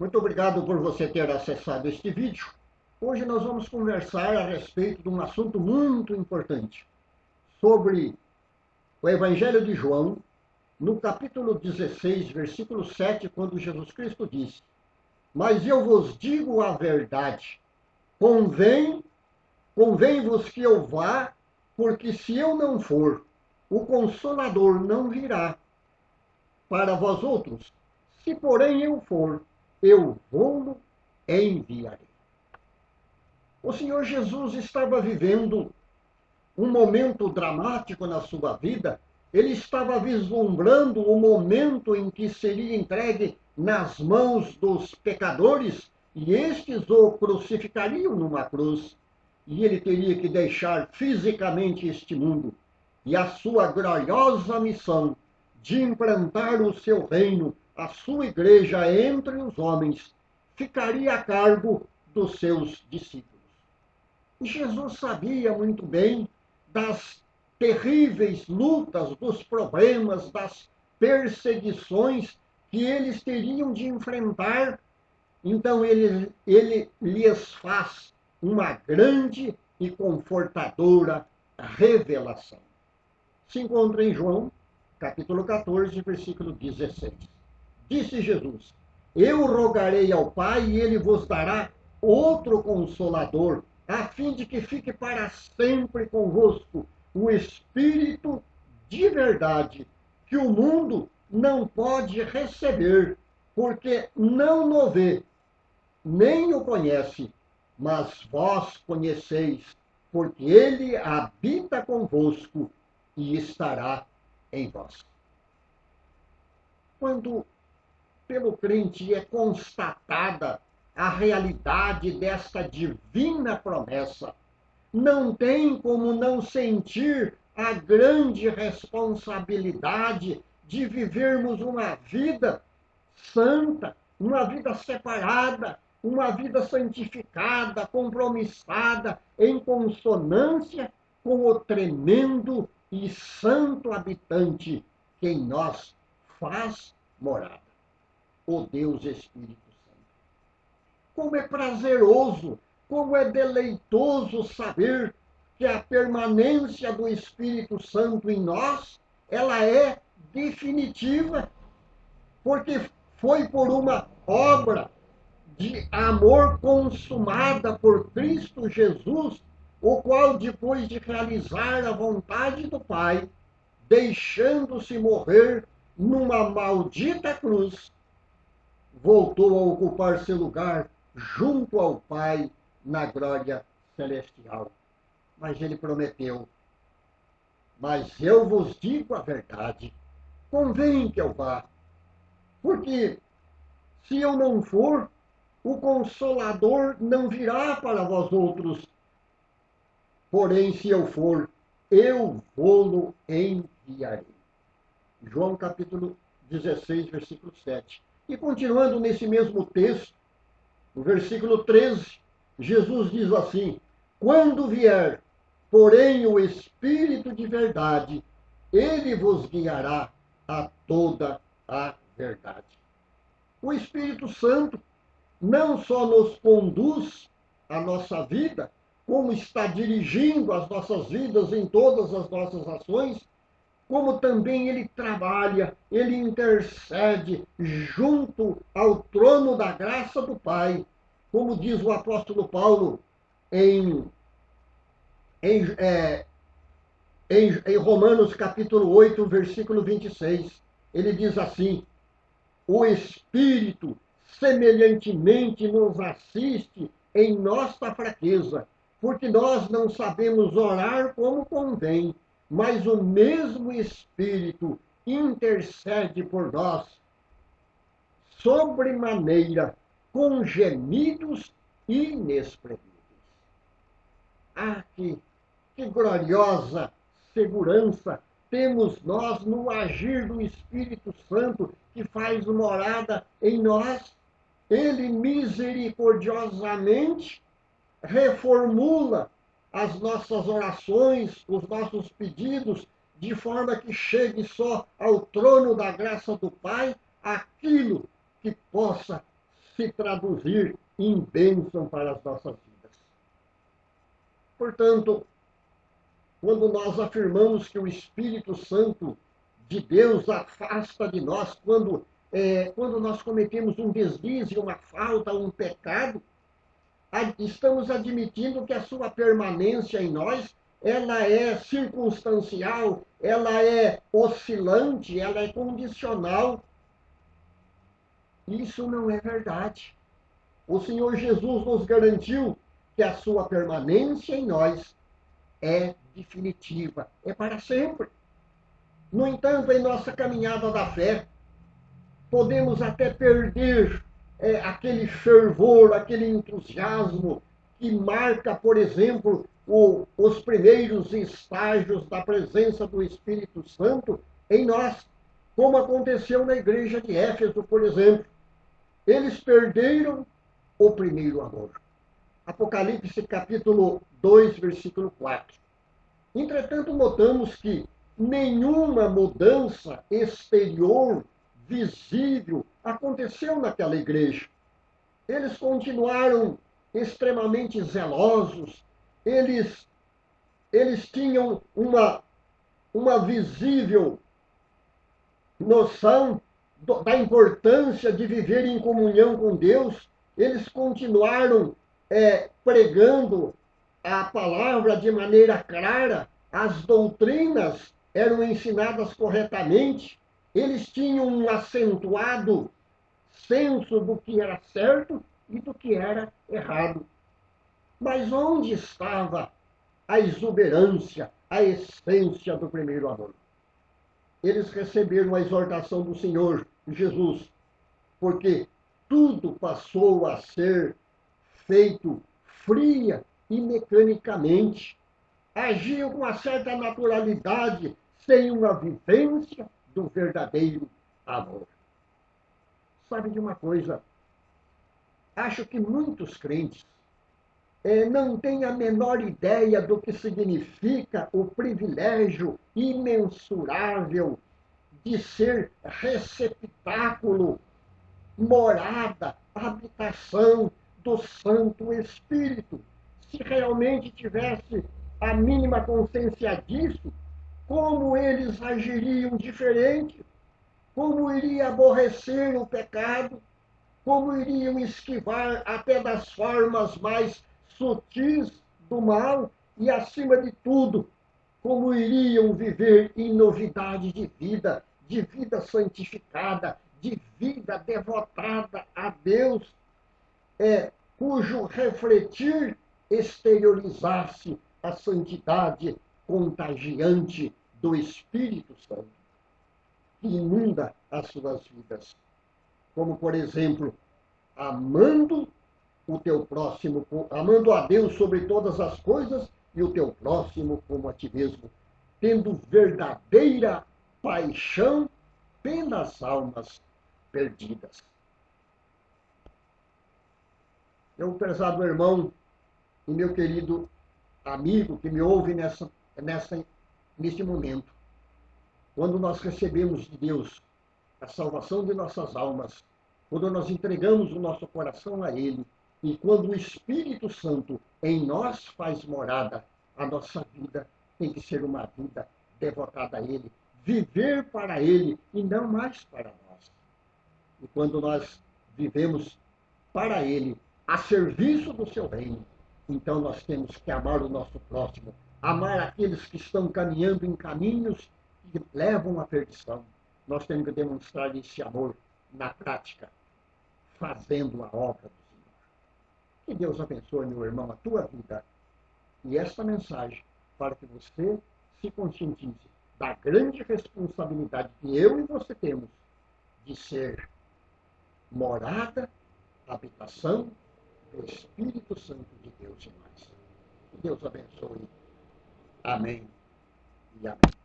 Muito obrigado por você ter acessado este vídeo. Hoje nós vamos conversar a respeito de um assunto muito importante, sobre o Evangelho de João, no capítulo 16, versículo 7, quando Jesus Cristo disse: Mas eu vos digo a verdade, convém-vos que eu vá, porque se eu não for, o Consolador não virá para vós outros. Se, porém, eu for, eu vou-lo enviarei. O Senhor Jesus estava vivendo um momento dramático na sua vida. Ele estava vislumbrando o momento em que seria entregue nas mãos dos pecadores e estes o crucificariam numa cruz. E ele teria que deixar fisicamente este mundo. E a sua gloriosa missão de implantar o seu reino, a sua igreja entre os homens, ficaria a cargo dos seus discípulos. E Jesus sabia muito bem das terríveis lutas, dos problemas, das perseguições que eles teriam de enfrentar. Então ele lhes faz uma grande e confortadora revelação. Se encontra em João, capítulo 14, versículo 16. Disse Jesus: Eu rogarei ao Pai e ele vos dará outro consolador, a fim de que fique para sempre convosco o Espírito de verdade, que o mundo não pode receber, porque não o vê, nem o conhece, mas vós conheceis, porque ele habita convosco e estará em vós. Quando pelo crente é constatada a realidade desta divina promessa, não tem como não sentir a grande responsabilidade de vivermos uma vida santa, uma vida separada, uma vida santificada, compromissada, em consonância com o tremendo e santo habitante que em nós faz morada, o Deus Espírito Santo. Como é prazeroso, como é deleitoso saber que a permanência do Espírito Santo em nós, ela é definitiva, porque foi por uma obra de amor consumada por Cristo Jesus, o qual, depois de realizar a vontade do Pai, deixando-se morrer numa maldita cruz, voltou a ocupar seu lugar junto ao Pai na glória celestial. Mas ele prometeu: Mas eu vos digo a verdade, convém que eu vá, porque se eu não for, o Consolador não virá para vós outros. Porém, se eu for, eu vou-lo enviarei. João capítulo 16, versículo 7. E continuando nesse mesmo texto, no versículo 13, Jesus diz assim: Quando vier, porém, o Espírito de verdade, ele vos guiará a toda a verdade. O Espírito Santo não só nos conduz a nossa vida, como está dirigindo as nossas vidas em todas as nossas ações, como também ele trabalha, ele intercede junto ao trono da graça do Pai, como diz o apóstolo Paulo em, em, é, em Romanos capítulo 8, versículo 26. Ele diz assim: o Espírito semelhantemente nos assiste em nossa fraqueza, porque nós não sabemos orar como convém, mas o mesmo Espírito intercede por nós sobremaneira, com gemidos inexprimíveis. Ah, que gloriosa segurança temos nós no agir do Espírito Santo que faz morada em nós. Ele misericordiosamente reformula as nossas orações, os nossos pedidos, de forma que chegue só ao trono da graça do Pai aquilo que possa se traduzir em bênção para as nossas vidas. Portanto, quando nós afirmamos que o Espírito Santo de Deus afasta de nós, quando nós cometemos um deslize, uma falta, um pecado, estamos admitindo que a sua permanência em nós, ela é circunstancial, ela é oscilante, ela é condicional. Isso não é verdade. O Senhor Jesus nos garantiu que a sua permanência em nós é definitiva, é para sempre. No entanto, em nossa caminhada da fé, podemos até perder aquele fervor, aquele entusiasmo que marca, por exemplo, os primeiros estágios da presença do Espírito Santo em nós, como aconteceu na igreja de Éfeso, por exemplo. Eles perderam o primeiro amor. Apocalipse capítulo 2, versículo 4. Entretanto, notamos que nenhuma mudança exterior, visível, aconteceu naquela igreja. Eles continuaram extremamente zelosos, eles tinham uma visível noção da importância de viver em comunhão com Deus, eles continuaram pregando a palavra de maneira clara, as doutrinas eram ensinadas corretamente, eles tinham um acentuado senso do que era certo e do que era errado. Mas onde estava a exuberância, a essência do primeiro amor? Eles receberam a exortação do Senhor Jesus, porque tudo passou a ser feito fria e mecanicamente. Agiam com uma certa naturalidade, sem uma vivência do verdadeiro amor. Sabe de uma coisa? Acho que muitos crentes não têm a menor ideia do que significa o privilégio imensurável de ser receptáculo, morada, habitação do Santo Espírito. Se realmente tivesse a mínima consciência disso, como eles agiriam diferente, como iriam aborrecer o pecado, como iriam esquivar até das formas mais sutis do mal e, acima de tudo, como iriam viver em novidade de vida santificada, de vida devotada a Deus, cujo refletir exteriorizasse a santidade contagiante do Espírito Santo, que inunda as suas vidas. Como, por exemplo, amando o teu próximo, amando a Deus sobre todas as coisas e o teu próximo como a ti mesmo, tendo verdadeira paixão pelas almas perdidas. Meu prezado irmão e meu querido amigo que me ouve neste momento, quando nós recebemos de Deus a salvação de nossas almas, quando nós entregamos o nosso coração a Ele, e quando o Espírito Santo em nós faz morada, a nossa vida tem que ser uma vida devotada a Ele, viver para Ele e não mais para nós. E quando nós vivemos para Ele, a serviço do seu reino, então nós temos que amar o nosso próximo, amar aqueles que estão caminhando em caminhos que levam à perdição. Nós temos que demonstrar esse amor na prática, fazendo a obra do Senhor. Que Deus abençoe, meu irmão, a tua vida e esta mensagem para que você se conscientize da grande responsabilidade que eu e você temos de ser morada, habitação do Espírito Santo de Deus em nós. Que Deus abençoe. Amém e amém.